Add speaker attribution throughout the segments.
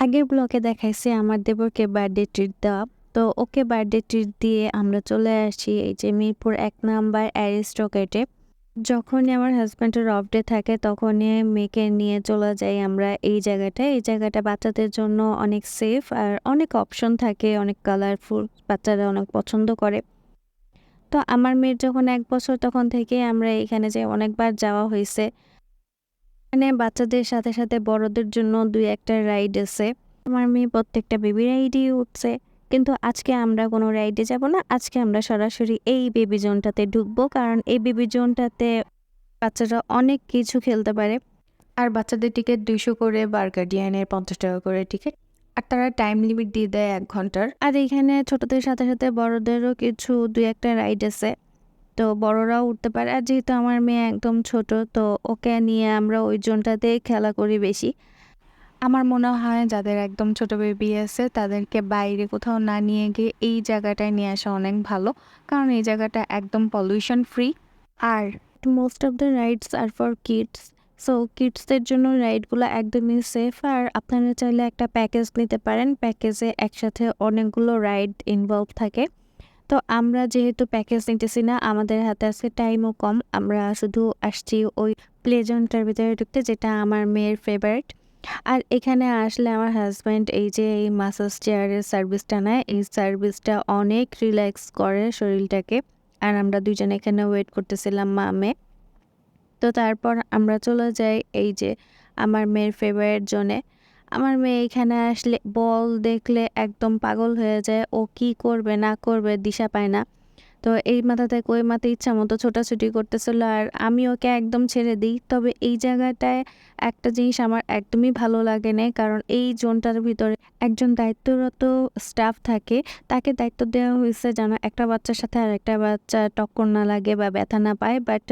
Speaker 1: আগের ব্লগে দেখাইছি আমার দেবরকে বার্থডে ট্রিট দেওয়া। তো ওকে বার্থডে ট্রিট দিয়ে আমরা চলে আসি এই যে মিরপুর ১ নাম্বার অ্যারিস্টোকেটে। যখনই আমার হাজব্যান্ডের অফ ডে থাকে তখনই মেয়েকে নিয়ে চলে যাই আমরা এই জায়গাটায়। এই জায়গাটা বাচ্চাদের জন্য অনেক সেফ আর অনেক অপশন থাকে, অনেক কালারফুল, বাচ্চারা অনেক পছন্দ করে। তো আমার মেয়ের যখন ১ বছর তখন থেকেই আমরা এখানে যাই, অনেকবার যাওয়া হইছে। এখানে বাচ্চাদের সাথে সাথে বড়দের জন্য ২-১টা রাইড আছে। আমার মেয়ে প্রত্যেকটা বেবি রাইডই উঠছে। কিন্তু আজকে আমরা কোনো রাইডে যাব না। আজকে আমরা সরাসরি এই বেবি জোনটাতে ঢুকবো। কারণ এই বেবি জোনটাতে বাচ্চারা অনেক কিছু খেলতে পারে।
Speaker 2: আর বাচ্চাদের টিকিট ২০০ করে, আর গার্ডিয়ানের ৫০ টাকা করে টিকিট। আর তারা টাইম লিমিট দিয়ে দেয় ১ ঘন্টার।
Speaker 1: আর এইখানে ছোটদের সাথে সাথে বড়দেরও কিছু ২-১টা রাইড আছে। তো বড়রাও উঠতে পারে। আর যেহেতু আমার মেয়ে একদম ছোট, তো ওকে নিয়ে আমরা ওই জোনটাতেই খেলা করি বেশি।
Speaker 2: আমার মনে হয় যাদের একদম ছোট বেবি আছে তাদেরকে বাইরে কোথাও না নিয়ে গিয়ে এই জায়গাটায় নিয়ে আসা অনেক ভালো, কারণ এই জায়গাটা একদম পলিউশন ফ্রি।
Speaker 1: আর most of the rides are for kids. So কিডসদের জন্য রাইডগুলো একদমই সেফ। আর আপনারা চাইলে একটা প্যাকেজ নিতে পারেন। প্যাকেজে একসাথে অনেকগুলো রাইড ইনভলভ থাকে। তো আমরা যেহেতু প্যাকেজ নিতেছি না, আমাদের হাতে আছে টাইমও কম, আমরা শুধু আসছি ওই প্লে জোনটার ভিতরে ঢুকতে, যেটা আমার মেয়ের ফেভারিট। আর এখানে আসলে আমার হাজব্যান্ড এই যে এই মাসাজ চেয়ারের সার্ভিসটা নেয়, এই সার্ভিসটা অনেক রিল্যাক্স করে শরীরটাকে। আর আমরা দুজনে এখানে ওয়েট করতেছিলাম মা মেয়ে। তো তারপর আমরা চলে যাই এই যে আমার মেয়ের ফেভারিট জোনে। আমার মেয়ে এখানে আসলে বল দেখলে একদম পাগল হয়ে যায়, ও কি করবে না করবে দিশা পায় না। তো এই মাথা থেকে ওই মাথা ইচ্ছা মতো ছোটাছুটি করতেছিল, আর আমি ওকে একদম ছেড়ে দিই। তবে এই জায়গাটায় একটা জিনিস আমার একদমই ভালো লাগে না, কারণ এই জোনটার ভিতরে একজন দায়িত্বরত স্টাফ থাকে। তাকে দায়িত্ব দেওয়া হয়েছে যেন একটা বাচ্চার সাথে আর একটা বাচ্চা টক্কর না লাগে বা ব্যথা না পায়। বাট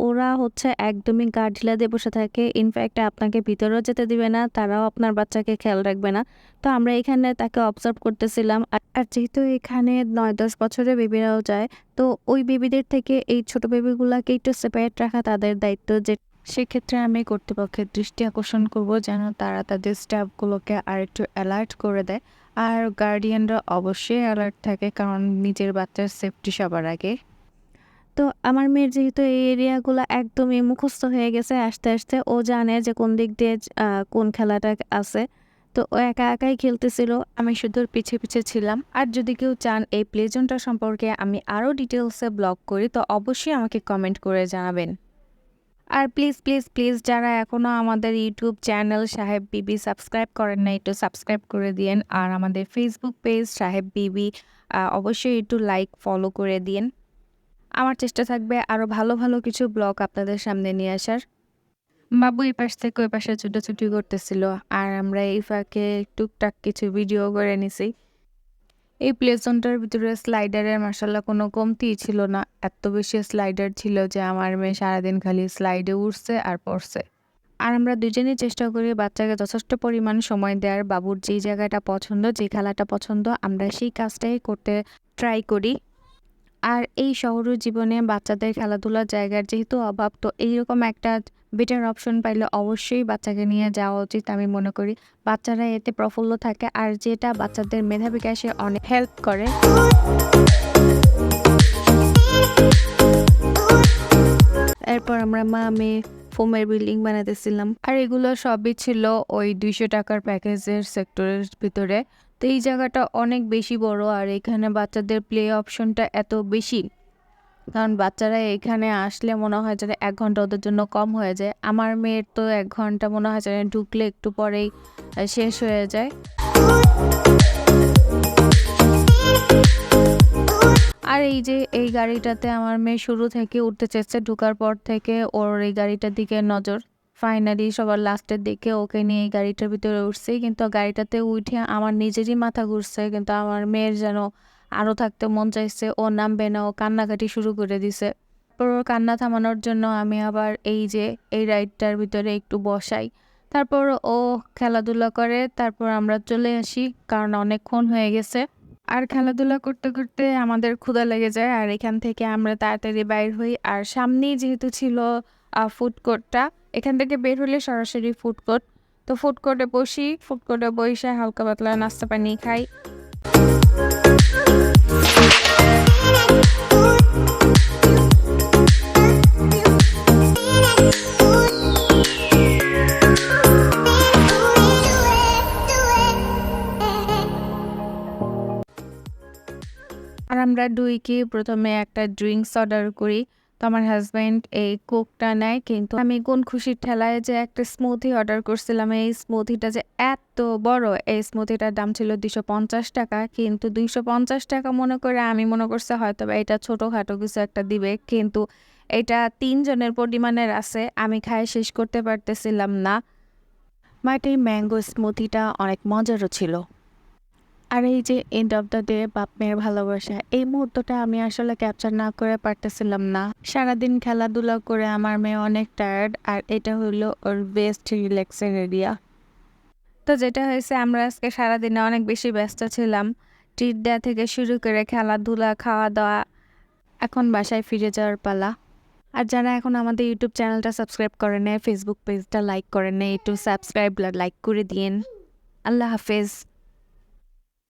Speaker 1: ওরা হচ্ছে একদমই গা ঢিলা দিয়ে বসে থাকে। ইনফ্যাক্ট আপনাকে ভিতরেও যেতে দিবে না, তারাও আপনার বাচ্চাকে খেয়াল রাখবে না। তো আমরা এখানে তাকে অবজার্ভ করতেছিলাম। আর যেহেতু এখানে ৯-১০ বছরের বেবিরাও যায়, তো ওই বেবিদের থেকে এই ছোট বেবিগুলাকে একটু সেপারেট রাখা তাদের দায়িত্ব। যে
Speaker 2: সেক্ষেত্রে আমি কর্তৃপক্ষের দৃষ্টি আকর্ষণ করব যেন তারা তাদের স্টাফগুলোকে আর একটু অ্যালার্ট করে দেয়। আর গার্ডিয়ানরা অবশ্যই অ্যালার্ট থাকে, কারণ নিজের বাচ্চার সেফটি সবার আগে।
Speaker 1: তো আমার মেয়ের যেহেতু এই এরিয়াগুলো একদমই মুখস্থ হয়ে গেছে, আস্তে আস্তে ও জানে যে কোন দিক দিয়ে কোন খেলাটা আছে। তো ও একা একাই খেলতেছিল।
Speaker 2: আমি শুধু ওর পিছে পিছে ছিলাম। আর যদি কেউ চান এই প্লে জোনটা সম্পর্কে আমি আরও ডিটেলসে ব্লগ করি, তো অবশ্যই আমাকে কমেন্ট করে জানাবেন। আর প্লিজ প্লিজ প্লিজ যারা এখনও আমাদের ইউটিউব চ্যানেল সাহেব বিবি সাবস্ক্রাইব করেন না, একটু সাবস্ক্রাইব করে দিয়েন। আর আমাদের ফেসবুক পেজ সাহেব বিবি অবশ্যই একটু লাইক ফলো করে দিন। আমার চেষ্টা থাকবে আরও ভালো ভালো কিছু ব্লগ আপনাদের সামনে নিয়ে আসার। বাবু এই পাশ থেকে ওই পাশে ছুটোছুটি করতেছিল, আর আমরা এই ফাঁকে টুকটাক কিছু ভিডিও করে নিছি। এই প্লে জোনটার ভিতরে স্লাইডারের মাসাল্লাহ কোনো কমতিই ছিল না। এত বেশি স্লাইডার ছিল যে আমার মেয়ে সারাদিন খালি স্লাইডে উঠছে আর পড়ছে। আর আমরা দুজনেই চেষ্টা করি বাচ্চাকে যথেষ্ট পরিমাণ সময় দেওয়ার। বাবুর যেই জায়গাটা পছন্দ, যে খেলাটা পছন্দ, আমরা সেই কাজটাই করতে ট্রাই করি। আর এই শহরের জীবনে বাচ্চাদের খেলাধুলার জায়গার যেহেতু অভাব, তো এইরকম একটা বেটার অপশন পাইলে অবশ্যই বাচ্চাকে নিয়ে যাওয়া উচিত আমি মনে করি। বাচ্চারা এতে প্রফুল্ল থাকে, আর যেটা বাচ্চাদের মেধা বিকাশে অনেক হেল্প করে।
Speaker 1: এরপর আমরা মা মেয়ে ফোমের বিল্ডিং বানাতেছিলাম।
Speaker 2: আর এগুলো সবই ছিল ওই ২০০ টাকার প্যাকেজের সেক্টরের ভিতরে। তো এই জায়গাটা অনেক বেশি বড়, আর এখানে বাচ্চাদের প্লে অপশনটা এত বেশি, কারণ বাচ্চারা এখানে আসলে মনে হয় যেন ১ ঘন্টা ওদের জন্য কম হয়ে যায়। আমার মেয়ের তো ১ ঘন্টা মনে হয় যেন ঢুকলে একটু পরেই শেষ হয়ে যায়। আর এই যে এই গাড়িটাতে আমার মেয়ে শুরু থেকে উঠতে চেয়েছে, ঢোকার পর থেকে ওর এই গাড়িটার দিকে নজর। ফাইনালি সবার লাস্টের দিকে ওকে নিয়ে এই গাড়িটার ভিতরে উঠছি, কিন্তু গাড়িটাতে উঠে আমার নিজেরই মাথা ঘুরছে, কিন্তু আমার মেয়ের যেন আরও থাকতে মন চাইছে। ও নামবে না, ও কান্নাকাটি শুরু করে দিছে। তারপর ওর কান্না থামানোর জন্য আমি আবার এই যে এই রাইডটার ভিতরে একটু বসাই। তারপর ও খেলাধুলা করে, তারপর আমরা চলে আসি, কারণ অনেকক্ষণ হয়ে গেছে। আর খেলাধুলা করতে করতে আমাদের ক্ষুধা লেগে যায়, আর এখান থেকে আমরা তাড়াতাড়ি বাইর হই। আর সামনেই যেহেতু ছিল ফুড কোর্টটা, এখান থেকে বের হলে সরাসরি ফুড কোর্ট। তো ফুড কোর্টে বসি, ফুড কোর্টে বসে হালকা পাতলা নাস্তা পানি খাই। আর আমরা দুইকে প্রথমে একটা ড্রিঙ্কস অর্ডার করি। তো আমার হাজব্যান্ড এই কোকটা নেয়, কিন্তু আমি কোন খুশির ঠেলায় যে একটা স্মুথি অর্ডার করছিলাম। এই স্মুথিটা যে এত বড়, এই স্মুথিটার দাম ছিল 250 টাকা, কিন্তু 250 টাকা মনে করে আমি মনে করছি হয়তো বা এটা ছোটোখাটো কিছু একটা দিবে, কিন্তু এটা 3 জনের পরিমাণের আছে। আমি খাই শেষ করতে পারতেছিলাম না। বাট এই ম্যাঙ্গো স্মুথিটা অনেক মজারও ছিল। আর এই যে এন্ড অফ দ্য ডে বাপ মেয়ের ভালোবাসা, এই মুহূর্তটা আমি আসলে ক্যাপচার না করে পারতেছিলাম না। সারাদিন খেলাধুলা করে আমার মেয়ে অনেক টায়ার্ড, আর এটা হলো ওর বেস্ট রিল্যাক্সের এরিয়া। তো যেটা হয়েছে, আমরা আজকে সারাদিনে অনেক বেশি ব্যস্ত ছিলাম, ট্রিট দেওয়া থেকে শুরু করে খেলাধুলা, খাওয়া দাওয়া। এখন বাসায় ফিরে যাওয়ার পালা। আর যারা এখন আমাদের ইউটিউব চ্যানেলটা সাবস্ক্রাইব করে নেয়, ফেসবুক পেজটা লাইক করে নেয়, একটু সাবস্ক্রাইব লাইক করে দিন। আল্লাহ হাফেজ।